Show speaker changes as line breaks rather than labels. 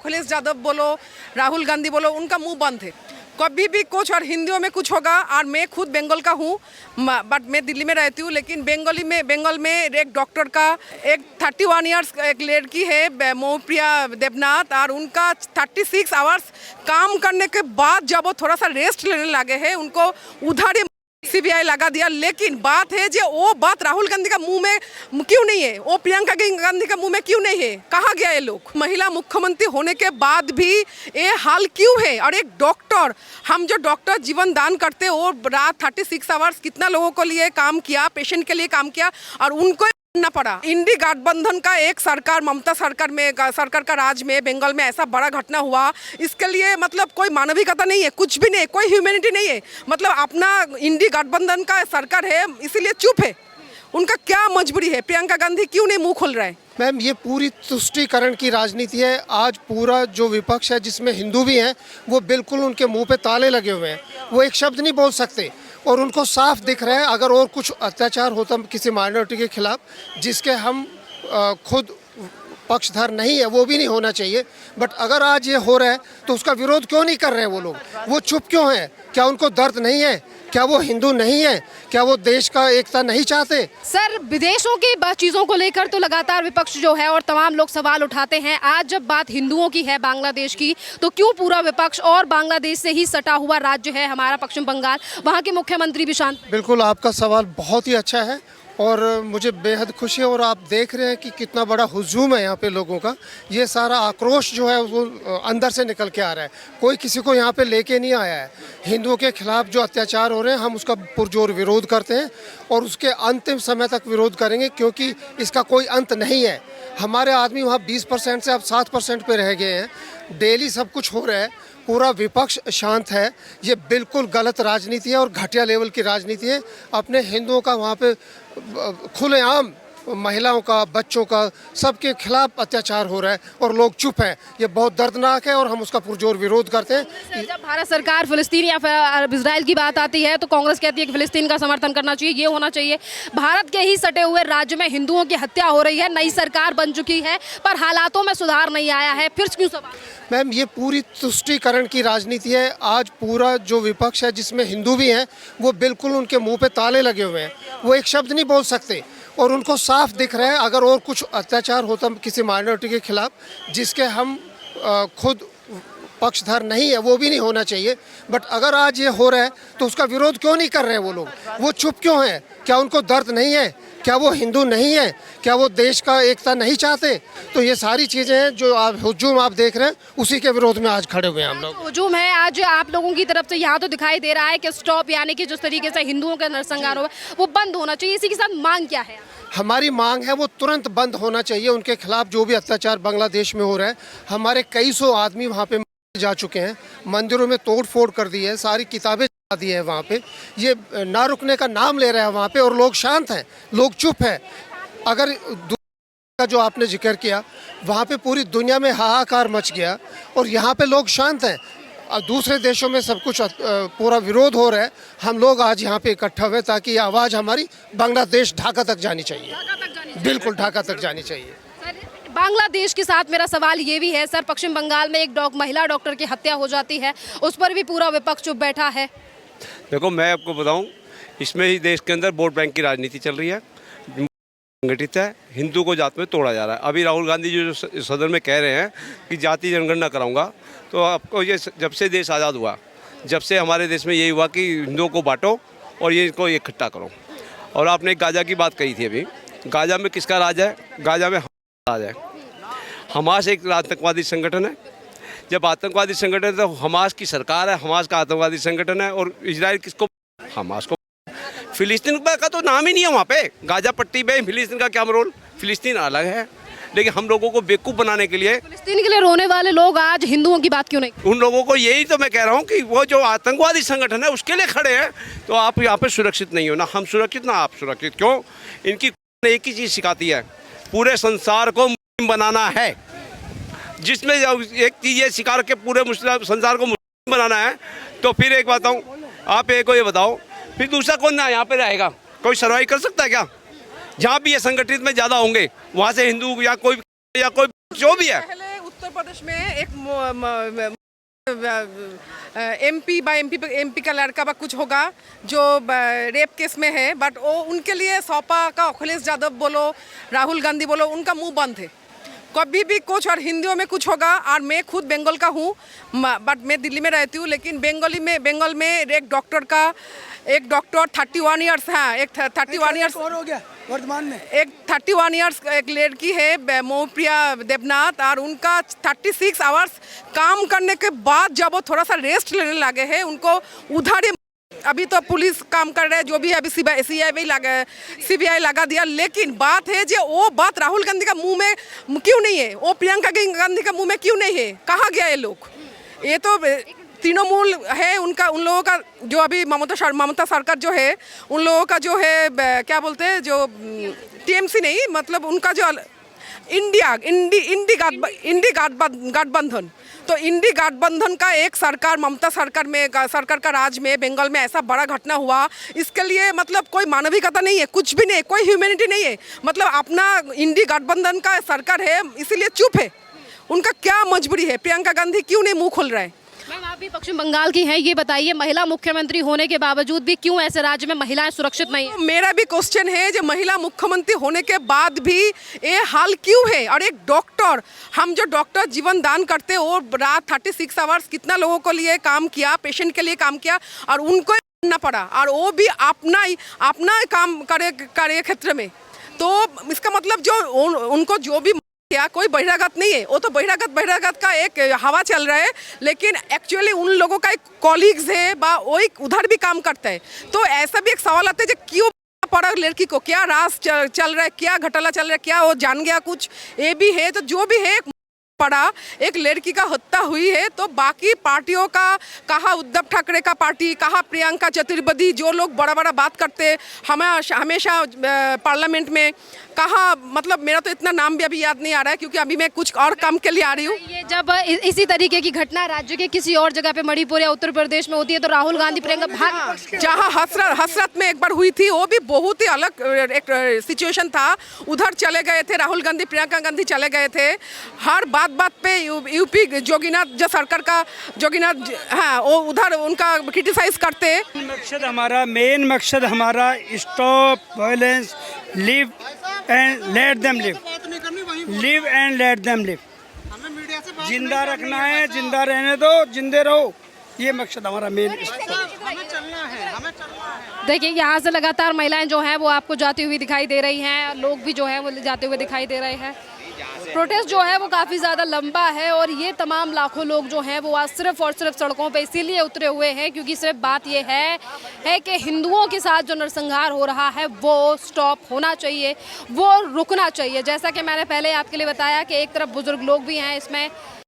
अखिलेश यादव बोलो, राहुल गांधी बोलो, उनका मुंह बंद है। कभी भी कुछ और हिंदियों में कुछ होगा। और मैं खुद बंगाल का हूँ, बट मैं दिल्ली में रहती हूँ। लेकिन बंगाल में एक डॉक्टर का एक 31 इयर्स एक लड़की है मौप्रिया देवनाथ, और उनका 36 आवर्स काम करने के बाद जब वो थोड़ा सा रेस्ट लेने लगे हैं, उनको उधर ही सीबीआई लगा दिया। लेकिन बात है जो वो बात राहुल गांधी का मुंह में क्यों नहीं है, वो प्रियंका गांधी का मुंह में क्यों नहीं है? कहाँ गया ये लोग? महिला मुख्यमंत्री होने के बाद भी ये हाल क्यों है? और एक डॉक्टर, हम जो डॉक्टर जीवन दान करते हैं, वो रात 36 आवर्स कितना लोगों को लिए काम किया, पेशेंट के लिए काम किया, और उनको ना पड़ा। इंडी गठबंधन का एक सरकार, ममता सरकार का राज में बंगाल में ऐसा बड़ा घटना हुआ, इसके लिए मतलब कोई मानविकता नहीं है, कुछ भी नहीं, कोई ह्यूमैनिटी नहीं है। मतलब अपना इंडी गठबंधन का सरकार है, इसीलिए चुप है। उनका क्या मजबूरी है? प्रियंका गांधी क्यों नहीं मुंह खोल रहा है?
मैम, ये पूरी तुष्टीकरण की राजनीति है। आज पूरा जो विपक्ष है, जिसमें हिंदू भी हैं, वो बिल्कुल उनके मुंह पे ताले लगे हुए हैं। वो एक शब्द नहीं बोल सकते, और उनको साफ दिख रहा है अगर और कुछ अत्याचार होता किसी माइनॉरिटी के खिलाफ, जिसके हम खुद पक्षधर नहीं है, वो भी नहीं होना चाहिए। बट अगर आज ये हो रहा है तो उसका विरोध क्यों नहीं कर रहे हैं वो लोग? वो चुप क्यों हैं? क्या उनको दर्द नहीं है? क्या वो हिंदू नहीं है? क्या वो देश का एकता नहीं चाहते?
सर, विदेशों की चीज़ों को लेकर तो लगातार विपक्ष जो है और तमाम लोग सवाल उठाते हैं। आज जब बात हिंदुओं की है, बांग्लादेश की, तो क्यों पूरा विपक्ष और बांग्लादेश से ही सटा हुआ राज्य है हमारा पश्चिम बंगाल, वहाँ के मुख्यमंत्री भी शांत?
बिल्कुल, आपका सवाल बहुत ही अच्छा है और मुझे बेहद खुशी है। और आप देख रहे हैं कि कितना बड़ा हुजूम है यहाँ पे लोगों का। ये सारा आक्रोश जो है वो अंदर से निकल के आ रहा है। कोई किसी को यहाँ पे लेके नहीं आया है। हिंदुओं के खिलाफ जो अत्याचार हो रहे हैं, हम उसका पुरजोर विरोध करते हैं और उसके अंतिम समय तक विरोध करेंगे, क्योंकि इसका कोई अंत नहीं है। हमारे आदमी वहाँ 20% से अब 7% पे रह गए हैं। डेली सब कुछ हो रहा है, पूरा विपक्ष शांत है। ये बिल्कुल गलत राजनीति है और घटिया लेवल की राजनीति है। अपने हिंदुओं का वहाँ पे खुलेआम महिलाओं का, बच्चों का, सबके खिलाफ अत्याचार हो रहा है और लोग चुप हैं। ये बहुत दर्दनाक है और हम उसका पुरजोर विरोध करते हैं।
जब भारत सरकार फिलिस्तीन या फिर इजराइल की बात आती है तो कांग्रेस कहती है कि फिलिस्तीन का समर्थन करना चाहिए, ये होना चाहिए। भारत के ही सटे हुए राज्य में हिंदुओं की हत्या हो रही है, नई सरकार बन चुकी है, पर हालातों में सुधार नहीं आया है, फिर क्यों सवाल?
मैम, ये पूरी तुष्टीकरण की राजनीति है। आज पूरा जो विपक्ष है, जिसमें हिंदू भी हैं, वो बिल्कुल उनके मुंह पे ताले लगे हुए हैं। वो एक शब्द नहीं बोल सकते, और उनको साफ दिख रहा है अगर और कुछ अत्याचार होता किसी माइनॉरिटी के खिलाफ, जिसके हम खुद पक्षधर नहीं है, वो भी नहीं होना चाहिए। बट अगर आज ये हो रहा है तो उसका विरोध क्यों नहीं कर रहे हैं वो लोग? वो चुप क्यों हैं? क्या उनको दर्द नहीं है? क्या वो हिंदू नहीं है? क्या वो देश का एकता नहीं चाहते? तो ये सारी चीज़ें हैं जो आप हुजूम आप देख रहे हैं, उसी के विरोध में आज खड़े हुए हैं हम लोग।
हुजूम है आज आप लोगों की तरफ से, यहाँ तो दिखाई दे रहा है कि स्टॉप, यानी कि जिस तरीके से हिंदुओं का नरसंहार हुआ वो बंद होना चाहिए। इसी के साथ मांग क्या है?
हमारी मांग है वो तुरंत बंद होना चाहिए। उनके खिलाफ जो भी अत्याचार बांग्लादेश में हो रहा है, हमारे कई सौ आदमी वहाँ पे जा चुके हैं, मंदिरों में तोड़ फोड़ कर दी है, सारी किताबें जला दी है वहाँ पे। ये ना रुकने का नाम ले रहा है वहाँ पे, और लोग शांत हैं, लोग चुप हैं। अगर का जो आपने जिक्र किया, वहाँ पे पूरी दुनिया में हाहाकार मच गया और यहाँ पे लोग शांत हैं। दूसरे देशों में सब कुछ पूरा विरोध हो रहा है। हम लोग आज यहाँ पे इकट्ठा हुए ताकि ये आवाज़ हमारी बांग्लादेश, ढाका तक जानी चाहिए। बिल्कुल, ढाका तक जानी चाहिए।
बांग्लादेश के साथ मेरा सवाल ये भी है सर, पश्चिम बंगाल में एक महिला डॉक्टर की हत्या हो जाती है, उस पर भी पूरा विपक्ष चुप बैठा है।
देखो, मैं आपको बताऊं, इसमें ही देश के अंदर वोट बैंक की राजनीति चल रही है, संगठित है। हिंदू को जात में तोड़ा जा रहा है। अभी राहुल गांधी जो सदन में कह रहे हैं कि जाति जनगणना कराऊंगा, तो आपको ये जब से देश आज़ाद हुआ, जब से हमारे देश में यही हुआ कि हिंदुओं को बांटो और ये इनको इकट्ठा करो। और आपने गाजा की बात कही थी, अभी गाजा में किसका राज है? गाजा में राज है। हमास एक आतंकवादी संगठन है। जब आतंकवादी संगठन है तो हमास की सरकार है, हमास का आतंकवादी संगठन है। और इजराइल किसको? हमास को। फिलिस्तीन का तो नाम ही नहीं है वहाँ पे। गाजा पट्टी में फिलिस्तीन का क्या रोल? फिलिस्तीन अलग है। लेकिन हम लोगों को बेवकूफ़ बनाने के लिए,
फिलिस्तीन के लिए रोने वाले लोग आज हिंदुओं की बात क्यों नहीं?
उन लोगों को, यही तो मैं कह रहा हूँ कि वो जो आतंकवादी संगठन है उसके लिए खड़े हैं। तो आप यहाँ पे सुरक्षित नहीं हो, ना हम सुरक्षित ना आप सुरक्षित। क्यों? इनकी एक ही चीज़ सिखाती है, पूरे संसार को मुस्लिम बनाना है। जिसमें एक चीज़ ये सिखा के पूरे मुस्लिम संसार को मुस्लिम बनाना है, तो फिर एक बात बताऊँ, आप एक को ये बताओ, फिर दूसरा कौन ना यहाँ पे रहेगा? कोई सर्वाइव कर सकता है क्या? जहाँ भी ये संगठित में ज़्यादा होंगे वहाँ से हिंदू या कोई जो भी है।
उत्तर प्रदेश में एक एमपी का लड़का बा कुछ होगा जो रेप केस में है, बट वो उनके लिए सपा का अखिलेश यादव बोलो, राहुल गांधी बोलो, उनका मुंह बंद है। कभी भी कुछ और हिंदियों में कुछ होगा। और मैं खुद बंगाल का हूँ, बट मैं दिल्ली में रहती हूँ, लेकिन बंगाल में एक डॉक्टर 31 ईयर्स, हाँ, एक 31 ईयर्स
और हो गया वर्तमान में।
एक 31 ईयर्स एक लड़की है मोहप्रिया देवनाथ, और उनका 36 आवर्स काम करने के बाद जब वो थोड़ा सा रेस्ट लेने लगे हैं, उनको उधर ही अभी तो पुलिस काम कर रहे हैं, जो भी है अभी सीबीआई लगा दिया। लेकिन बात है जो वो बात राहुल गांधी का मुंह में क्यों नहीं है, वो प्रियंका गांधी का मुंह में क्यों नहीं है, कहाँ गया ये लोग? ये तो तृणमूल है उनका, उन लोगों का जो अभी ममता सरकार जो है, उन लोगों का जो है क्या बोलते हैं, जो टीएमसी नहीं, मतलब उनका जो इंडी गठबंधन, तो इंडी गठबंधन का एक सरकार, ममता सरकार का राज में बंगाल में ऐसा बड़ा घटना हुआ, इसके लिए मतलब कोई मानविकता नहीं है, कुछ भी नहीं, कोई ह्यूमैनिटी नहीं है। मतलब अपना इंडी गठबंधन का सरकार है, इसीलिए चुप है। उनका क्या मजबूरी है? प्रियंका गांधी क्यों नहीं मुंह खोल रहा है?
मैम, आप भी पश्चिम बंगाल की हैं, ये बताइए महिला मुख्यमंत्री होने के बावजूद भी क्यों ऐसे राज्य में महिलाएं सुरक्षित नहीं है?
तो मेरा भी क्वेश्चन है, जो महिला मुख्यमंत्री होने के बाद भी ये हाल क्यों है? और एक डॉक्टर, हम जो डॉक्टर जीवन दान करते हैं, वो रात 36 आवर्स कितना लोगों के लिए काम किया, पेशेंट के लिए काम किया, और उनको करना पड़ा, और वो भी अपना काम करे क्षेत्र में। तो इसका मतलब जो उनको जो भी क्या कोई बहिरागत नहीं है, वो तो बहिरागत का एक हवा चल रहा है, लेकिन एक्चुअली उन लोगों का एक कॉलीग्स है बा वही उधर भी काम करता है। तो ऐसा भी एक सवाल आता है, क्यों पड़ा लड़की को, क्या राज चल रहा है, क्या घोटाला चल रहा है, क्या वो जान गया कुछ, ये भी है। तो जो भी है पड़ा, एक लड़की का हत्या हुई है, तो बाकी पार्टियों का, कहा उद्धव ठाकरे का पार्टी, कहा प्रियंका चतुर्वेदी, जो लोग बड़ा बात करते हमेशा पार्लियामेंट में, कहा मतलब मेरा तो इतना नाम भी अभी याद नहीं आ रहा है, क्योंकि अभी मैं कुछ और काम के लिए आ रही हूँ।
ये जब इसी तरीके की घटना राज्य के किसी और जगह पे मणिपुर या उत्तर प्रदेश में होती है, तो राहुल गांधी प्रियंका भाग,
जहाँ हसरत में एक बार हुई थी, वो भी बहुत ही अलग एक सिचुएशन था। उधर चले गए थे राहुल गांधी, प्रियंका गांधी चले गए थे, हर बात पे यूपी जोगीनाथ जो सरकार का जोगीनाथ, हाँ, वो उधर उनका क्रिटिसाइज करते।
मेन मकसद हमारा stop violence, live and let them live, live and let them live. जिंदा रखना है, जिंदा रहने दो, जिंदे रहो, ये मकसद हमारा मेन।
देखिए, यहाँ से लगातार महिलाएं जो हैं वो आपको जाती हुई दिखाई दे रही हैं, लोग भी जो हैं वो जाते हुए दिखाई दे रहे हैं। प्रोटेस्ट जो है वो काफ़ी ज़्यादा लंबा है, और ये तमाम लाखों लोग जो हैं वो आज सिर्फ और सिर्फ सड़कों पे इसीलिए उतरे हुए हैं क्योंकि सिर्फ बात ये है कि हिंदुओं के साथ जो नरसंहार हो रहा है वो स्टॉप होना चाहिए, वो रुकना चाहिए। जैसा कि मैंने पहले आपके लिए बताया कि एक तरफ बुजुर्ग लोग भी हैं इसमें,